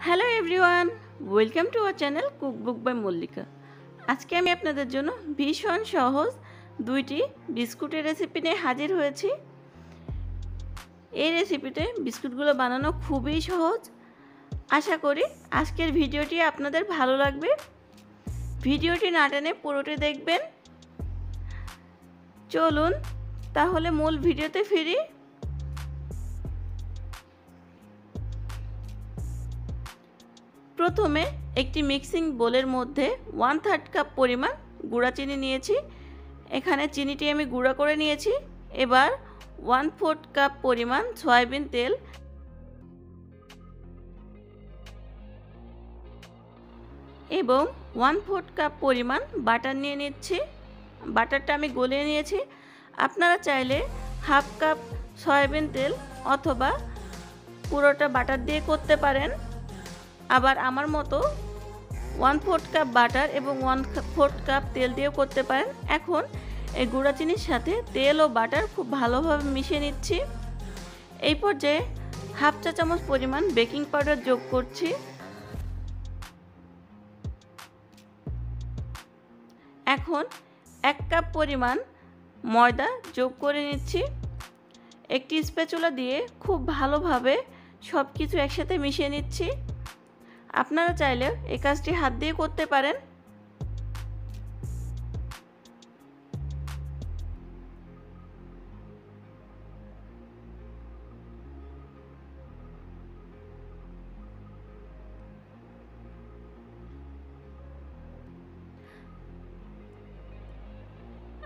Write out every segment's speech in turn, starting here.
Hello everyone, welcome to our channel Cookbook by Mallika. আজকে আমি আপনাদের জন্য ভীষণ সহজ দুইটি বিস্কুটের রেসিপি নিয়ে হাজির হয়েছি। এই রেসিপিতে বিস্কুটগুলো বানানো খুবই সহজ। আশা করি আজকের ভিডিওটি আপনাদের ভালো লাগবে। ভিডিওটি না টেনে পুরোটি দেখবেন। চলুন তাহলে মূল ভিডিওতে ফিরি। প্রথমে একটি মিক্সিং বোলের মধ্যে 1/3 কাপ পরিমাণ গুঁড়া চিনি নিয়েছি। এখানে চিনিটি আমি গুঁড়া করে নিয়েছি। এবার 1/4 কাপ পরিমাণ সয়াবিন তেল এবং 1/4 কাপ পরিমাণ বাটার নিয়ে নিচ্ছি। বাটারটা আমি গলিয়ে নিয়েছি। আপনারা চাইলে 1/2 কাপ সয়াবিন তেল অথবা পুরোটা বাটার দিয়ে করতে পারেন। আবার আমার মতো 1/4 কাপ বাটার এবং 1/4 কাপ তেল দিয়েও করতে পারেন। এখন এই গুঁড়া চিনির সাথে তেল ও বাটার খুব ভালোভাবে মিশিয়ে নিচ্ছি। এই পর্যায়ে 1/2 চা চামচ পরিমাণ বেকিং পাউডার যোগ করছি। এখন 1 কাপ পরিমাণ ময়দা যোগ করে নিচ্ছি। একটি স্প্যাচুলা দিয়ে খুব ভালোভাবে সব কিছু একসাথে মিশিয়ে নিচ্ছি। আপনারা চাইলে এই কাজটি হাত দিয়ে করতে পারেন।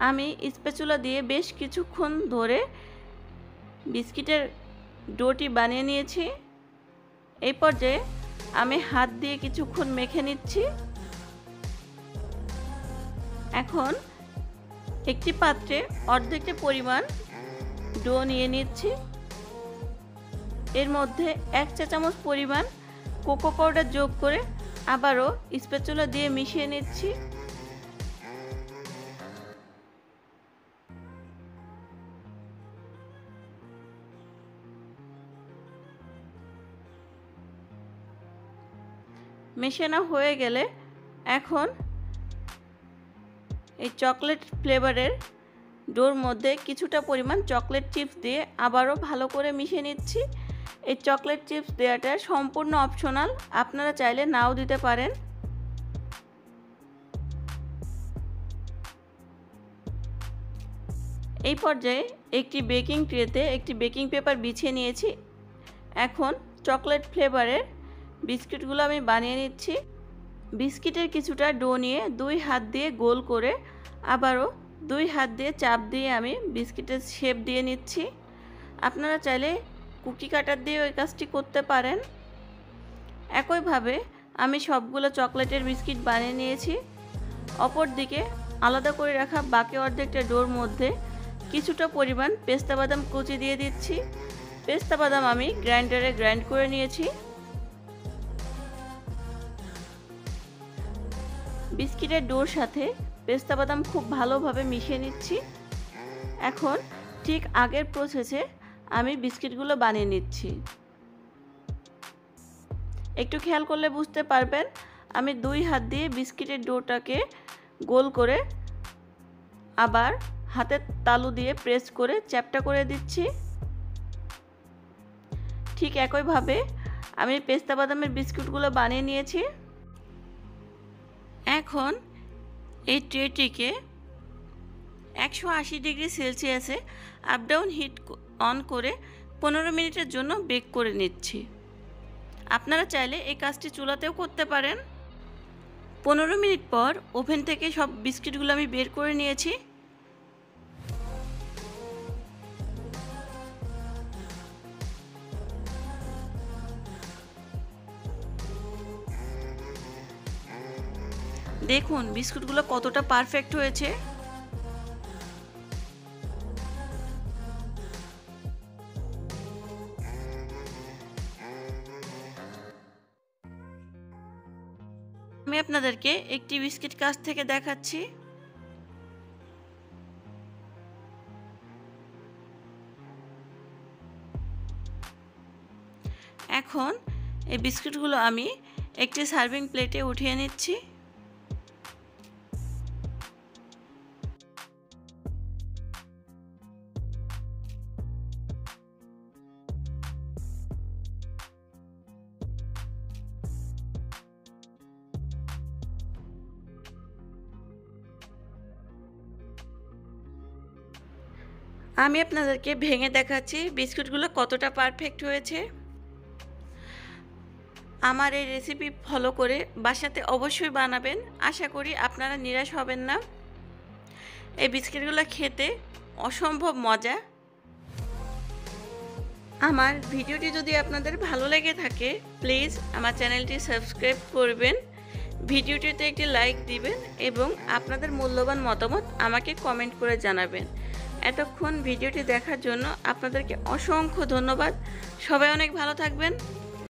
আমি স্প্যাচুলা দিয়ে বেশ কিছুক্ষণ ধরে বিস্কিটের ডোটি বানিয়ে নিয়েছি। এই পর্যায়ে আমি হাত দিয়ে কিছুক্ষণ মেখে নিচ্ছি। এখন একটি পাত্রে অর্ধেকটি পরিমাণ ডো নিয়ে নিচ্ছি। এর মধ্যে 1 চা চামচ পরিমাণ কোকো পাউডার যোগ করে আবারও স্প্যাচুলা দিয়ে মিশিয়ে নিচ্ছি। মেশানো হয়ে গেলে এখন এই চকলেট ফ্লেভারের ডোর মধ্যে কিছুটা পরিমাণ চকলেট চিপস দিয়ে আবারও ভালো করে মিশিয়ে নিচ্ছি। এই চকলেট চিপস দেওয়াটা সম্পূর্ণ অপশনাল, আপনারা চাইলে নাও দিতে পারেন। এই পর্যায়ে একটি বেকিং ট্রেতে একটি বেকিং পেপার বিছিয়ে নিয়েছি। এখন চকলেট ফ্লেভারের বিস্কিটগুলো আমি বানিয়ে নিচ্ছি। বিস্কিটের কিছুটা ডো নিয়ে 2 হাত দিয়ে গোল করে আবারও 2 হাত দিয়ে চাপ দিয়ে আমি বিস্কিটের শেপ দিয়ে নিচ্ছি। আপনারা চাইলে কুকি কাটার দিয়ে ওই কাজটি করতে পারেন। একইভাবে আমি সবগুলো চকলেটের বিস্কিট বানিয়ে নিয়েছি। অপর দিকে আলাদা করে রাখা বাকি অর্ধেকটা ডোর মধ্যে কিছুটা পরিমাণ পেস্তা বাদাম কুচি দিয়ে দিচ্ছি। পেস্তা বাদাম আমি গ্রাইন্ডারে গ্রাইন্ড করে নিয়েছি। বিস্কিটের ডোর সাথে পেস্তা বাদাম খুব ভালোভাবে মিশিয়ে নিচ্ছি। এখন ঠিক আগের প্রসেসে আমি বিস্কিটগুলো বানিয়ে নিচ্ছি। একটু খেয়াল করলে বুঝতে পারবেন আমি 2 হাত দিয়ে বিস্কিটের ডোটাকে গোল করে আবার হাতের তালু দিয়ে প্রেস করে চ্যাপটা করে দিচ্ছি। ঠিক একইভাবে আমি পেস্তা বাদামের বিস্কুটগুলো বানিয়ে নিয়েছি। এখন এই ট্রেটিকে 180 ডিগ্রি সেলসিয়াসে আপ ডাউন হিট অন করে 15 মিনিটের জন্য বেক করে নিচ্ছি। আপনারা চাইলে এই কাজটি চুলাতেও করতে পারেন। 15 মিনিট পর ওভেন থেকে সব বিস্কিটগুলো আমি বের করে নিয়েছি। দেখুন বিস্কুটগুলো কতটা পারফেক্ট হয়েছে। আমি আপনাদেরকে একটি বিস্কিট কাছ থেকে দেখাচ্ছি। এখন এই বিস্কুটগুলো আমি একটি সার্ভিং প্লেটে উঠিয়ে নিচ্ছি। আমি আপনাদেরকে ভেঙে দেখাচ্ছি বিস্কুটগুলো কতটা পারফেক্ট হয়েছে। আমার এই রেসিপি ফলো করে বাসাতে অবশ্যই বানাবেন, আশা করি আপনারা নিরাশ হবেন না। এই বিস্কিটগুলো খেতে অসম্ভব মজা। আমার ভিডিওটি যদি আপনাদের ভালো লেগে থাকে প্লিজ আমার চ্যানেলটি সাবস্ক্রাইব করবেন, ভিডিওটিতে একটি লাইক দিবেন এবং আপনাদের মূল্যবান মতামত আমাকে কমেন্ট করে জানাবেন। এতক্ষণ ভিডিওটি দেখার জন্য আপনাদেরকে অসংখ্য ধন্যবাদ। সবাই অনেক ভালো থাকবেন।